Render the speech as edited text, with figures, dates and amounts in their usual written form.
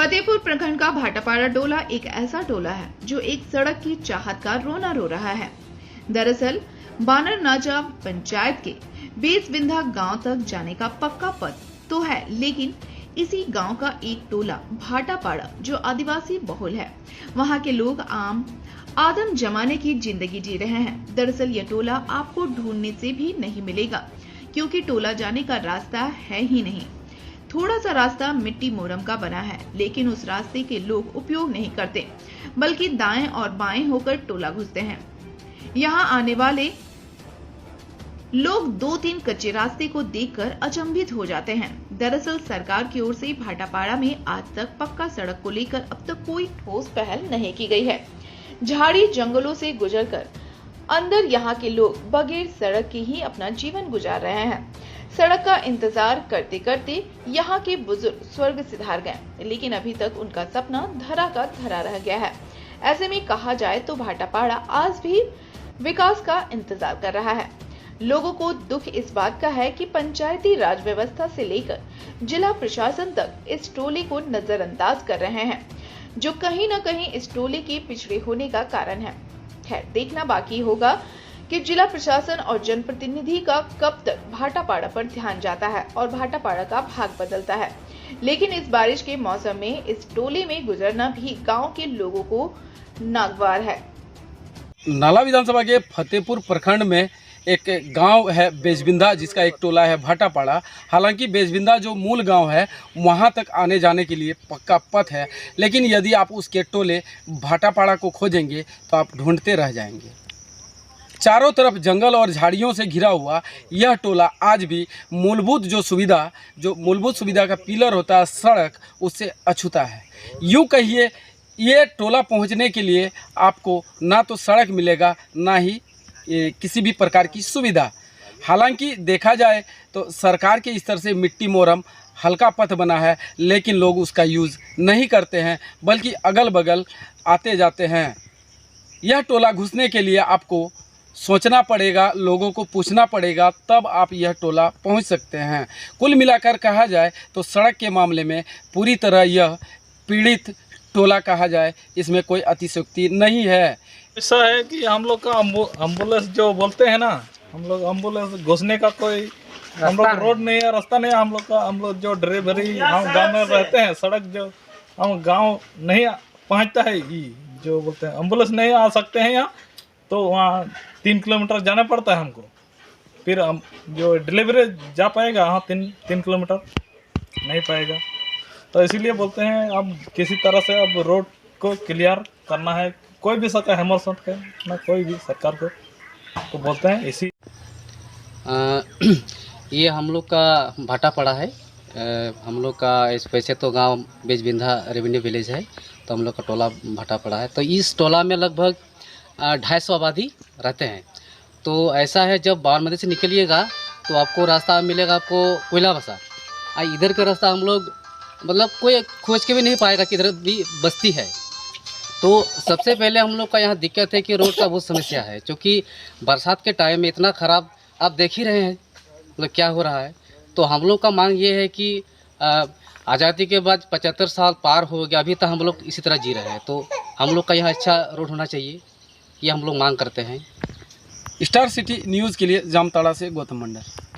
फतेहपुर प्रखंड का भाटापाड़ा टोला एक ऐसा टोला है जो एक सड़क की चाहत का रोना रो रहा है। दरअसल बानर नाचा पंचायत के बेसबिंधा गांव तक जाने का पक्का पथ तो है, लेकिन इसी गांव का एक टोला भाटापाड़ा जो आदिवासी बहुल है, वहां के लोग आदम जमाने की जिंदगी जी रहे हैं। दरअसल यह टोला आपको ढूंढने से भी नहीं मिलेगा, क्योंकि टोला जाने का रास्ता है ही नहीं। थोड़ा सा रास्ता मिट्टी मोरम का बना है, लेकिन उस रास्ते के लोग उपयोग नहीं करते, बल्कि दाएं और बाएं होकर टोला घुसते हैं। यहाँ आने वाले लोग 2-3 कच्चे रास्ते को देखकर अचंभित हो जाते हैं। दरअसल सरकार की ओर से भाटापाड़ा में आज तक पक्का सड़क को लेकर अब तक कोई ठोस पहल नहीं की गई है। झाड़ी जंगलों से गुजरकर अंदर यहाँ के लोग बगैर सड़क के ही अपना जीवन गुजार रहे हैं। सड़क का इंतजार करते करते यहाँ के बुजुर्ग स्वर्ग सिधार गए, लेकिन अभी तक उनका सपना धरा का धरा रह गया है। ऐसे में कहा जाए तो भाटापाड़ा आज भी विकास का इंतजार कर रहा है। लोगों को दुख इस बात का है कि पंचायती राज व्यवस्था से लेकर जिला प्रशासन तक इस टोले को नजरअंदाज कर रहे हैं, जो कहीं न कहीं इस टोले के पिछड़े होने का कारण है। खैर, देखना बाकी होगा कि जिला प्रशासन और जनप्रतिनिधि का कब तक भाटापाड़ा पर ध्यान जाता है और भाटापाड़ा का भाग बदलता है। लेकिन इस बारिश के मौसम में इस टोले में गुजरना भी गांव के लोगों को नागवार है। नाला विधानसभा के फतेहपुर प्रखंड में एक गांव है बेजबिंधा, जिसका एक टोला है भाटापाड़ा। हालांकि बेजबिंधा जो मूल गांव है वहां तक आने जाने के लिए पक्का पथ है, लेकिन यदि आप उसके टोले भाटापाड़ा को खोजेंगे तो आप ढूंढते रह जाएंगे। चारों तरफ जंगल और झाड़ियों से घिरा हुआ यह टोला आज भी मूलभूत सुविधा का पिलर होता है सड़क, उससे अछूता है। यूँ कहिए ये टोला पहुंचने के लिए आपको ना तो सड़क मिलेगा, ना ही किसी भी प्रकार की सुविधा। हालांकि देखा जाए तो सरकार के स्तर से मिट्टी मोरम हल्का पथ बना है, लेकिन लोग उसका यूज़ नहीं करते हैं, बल्कि अगल बगल आते जाते हैं। यह टोला घुसने के लिए आपको सोचना पड़ेगा, लोगों को पूछना पड़ेगा, तब आप यह टोला पहुंच सकते हैं। कुल मिलाकर कहा जाए तो सड़क के मामले में पूरी तरह यह पीड़ित टोला कहा जाए, इसमें कोई अतिशयोक्ति नहीं है। ऐसा है कि हम लोग का एम्बुलेंस जो बोलते हैं ना, हम लोग एम्बुलेंस घुसने का कोई हम लोग रोड नहीं है, रास्ता नहीं है। हम लोग जो ड्राइवरी हम गांव में रहते हैं, सड़क जो हम गांव नहीं पहुंचता है, ये जो बोलते हैं एम्बुलेंस नहीं आ सकते हैं यहाँ, तो वहाँ 3 किलोमीटर जाना पड़ता है हमको। फिर हम जो डिलीवरी जा पाएगा वहाँ 3 किलोमीटर नहीं पाएगा। तो इसीलिए बोलते हैं अब किसी तरह से अब रोड को क्लियर करना है। कोई भी सरकार हेमरसंत का ना कोई भी सरकार को तो बोलते हैं इसी। ये हम लोग का भाटापाड़ा है। हम लोग का वैसे तो गांव बेजबिंधा रेवेन्यू विलेज है, तो हम लोग का टोला भाटापाड़ा है। तो इस टोला में लगभग 250 आबादी रहते हैं। तो ऐसा है, जब बारामती से निकलिएगा तो आपको रास्ता मिलेगा, आपको कोयला बसा। इधर का रास्ता हम लोग मतलब कोई खोज के भी नहीं पाएगा कि इधर भी बस्ती है। तो सबसे पहले हम लोग का यहाँ दिक्कत है कि रोड का बहुत समस्या है, क्योंकि बरसात के टाइम में इतना ख़राब आप देख ही रहे हैं मतलब क्या हो रहा है। तो हम लोग का मांग ये है कि आज़ादी के बाद 75 साल पार हो गया, अभी तक हम लोग इसी तरह जी रहे हैं। तो हम लोग का यहाँ अच्छा रोड होना चाहिए, ये हम लोग मांग करते हैं। स्टार सिटी न्यूज़ के लिए जामताड़ा से गौतम मंडल।